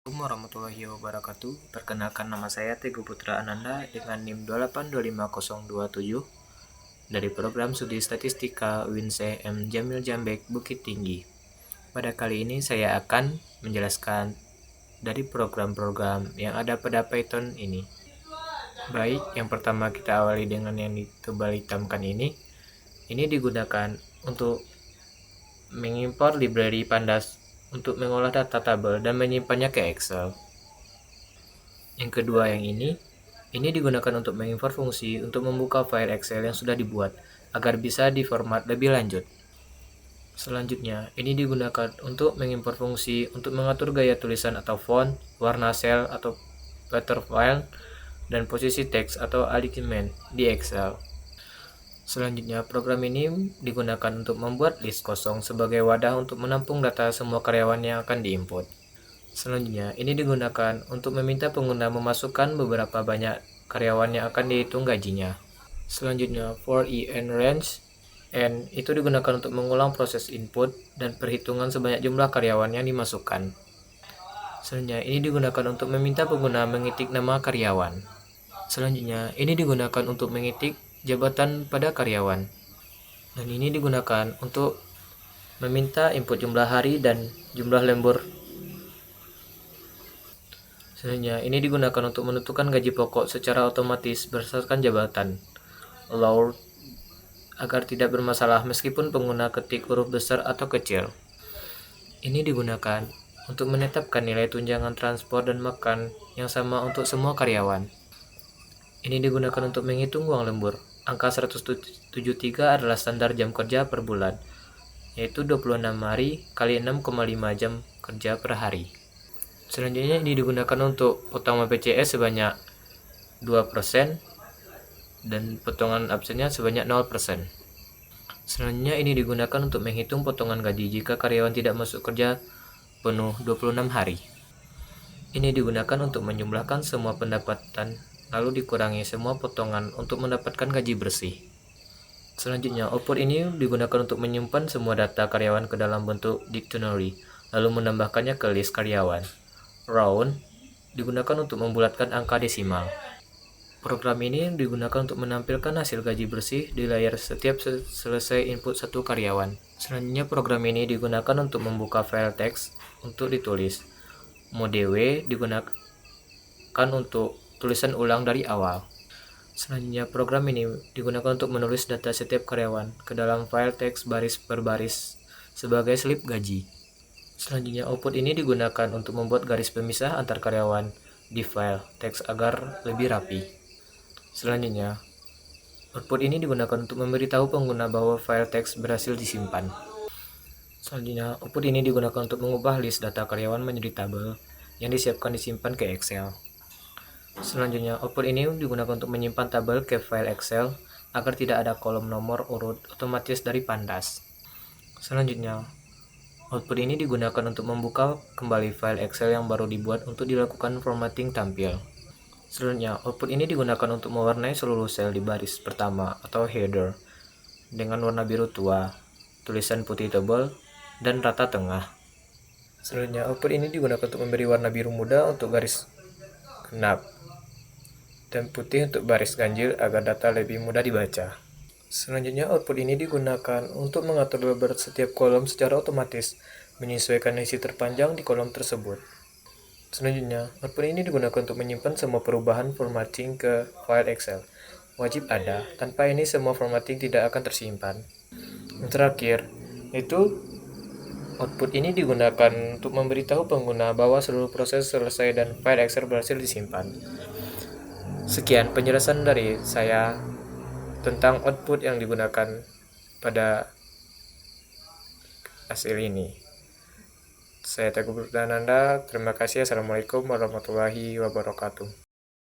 Assalamualaikum warahmatullahi wabarakatuh. Perkenalkan, nama saya Teguh Putra Ananda dengan NIM 2825027 dari program Studi Statistika UINSE M. Jamil Jambek Bukit Tinggi. Pada kali ini saya akan menjelaskan dari program-program yang ada pada Python ini. Baik, yang pertama kita awali dengan yang ditebal hitamkan ini. Ini digunakan untuk mengimpor library Pandas untuk mengolah data tabel dan menyimpannya ke Excel. Yang kedua yang ini digunakan untuk mengimpor fungsi untuk membuka file Excel yang sudah dibuat agar bisa diformat lebih lanjut. Selanjutnya, ini digunakan untuk mengimpor fungsi untuk mengatur gaya tulisan atau font, warna sel atau pattern file, dan posisi teks atau alignment di Excel. Selanjutnya, program ini digunakan untuk membuat list kosong sebagai wadah untuk menampung data semua karyawan yang akan diinput. Selanjutnya, ini digunakan untuk meminta pengguna memasukkan beberapa banyak karyawan yang akan dihitung gajinya. Selanjutnya, for and range N itu digunakan untuk mengulang proses input dan perhitungan sebanyak jumlah karyawan yang dimasukkan. Selanjutnya, ini digunakan untuk meminta pengguna mengetik nama karyawan. Selanjutnya, ini digunakan untuk mengetik jabatan pada karyawan. Dan ini digunakan untuk meminta input jumlah hari dan jumlah lembur. Selanjutnya, ini digunakan untuk menentukan gaji pokok secara otomatis berdasarkan jabatan. Allow agar tidak bermasalah meskipun pengguna ketik huruf besar atau kecil. Ini digunakan untuk menetapkan nilai tunjangan transport dan makan yang sama untuk semua karyawan. Ini digunakan untuk menghitung uang lembur. Angka 173 adalah standar jam kerja per bulan, yaitu 26 hari kali 6,5 jam kerja per hari. Selanjutnya, ini digunakan untuk potongan PCS sebanyak 2% dan potongan absennya sebanyak 0%. Selanjutnya, ini digunakan untuk menghitung potongan gaji jika karyawan tidak masuk kerja penuh 26 hari. Ini digunakan untuk menjumlahkan semua pendapatan lalu dikurangi semua potongan untuk mendapatkan gaji bersih. Selanjutnya, output ini digunakan untuk menyimpan semua data karyawan ke dalam bentuk dictionary, lalu menambahkannya ke list karyawan. Round digunakan untuk membulatkan angka desimal. Program ini digunakan untuk menampilkan hasil gaji bersih di layar setiap selesai input satu karyawan. Selanjutnya, program ini digunakan untuk membuka file teks untuk ditulis. Mode W digunakan untuk tulisan ulang dari awal. Selanjutnya, program ini digunakan untuk menulis data setiap karyawan ke dalam file teks baris per baris sebagai slip gaji. Selanjutnya, output ini digunakan untuk membuat garis pemisah antar karyawan di file teks agar lebih rapi. Selanjutnya, output ini digunakan untuk memberitahu pengguna bahwa file teks berhasil disimpan. Selanjutnya, output ini digunakan untuk mengubah list data karyawan menjadi tabel yang disiapkan disimpan ke Excel. Selanjutnya, output ini digunakan untuk menyimpan tabel ke file Excel agar tidak ada kolom nomor urut otomatis dari Pandas. Selanjutnya, output ini digunakan untuk membuka kembali file Excel yang baru dibuat untuk dilakukan formatting tampil. Selanjutnya, output ini digunakan untuk mewarnai seluruh sel di baris pertama atau header dengan warna biru tua, tulisan putih tebal, dan rata tengah. Selanjutnya, output ini digunakan untuk memberi warna biru muda untuk garis genap dan putih untuk baris ganjil agar data lebih mudah dibaca. Selanjutnya, output ini digunakan untuk mengatur lebar setiap kolom secara otomatis, menyesuaikan isi terpanjang di kolom tersebut. Selanjutnya, output ini digunakan untuk menyimpan semua perubahan formatting ke file Excel. Wajib ada, tanpa ini semua formatting tidak akan tersimpan. Yang terakhir, itu output ini digunakan untuk memberitahu pengguna bahwa seluruh proses selesai dan file Excel berhasil disimpan. Sekian penjelasan dari saya tentang output yang digunakan pada hasil ini. Saya Teguh Purdananda, terima kasih. Assalamualaikum warahmatullahi wabarakatuh.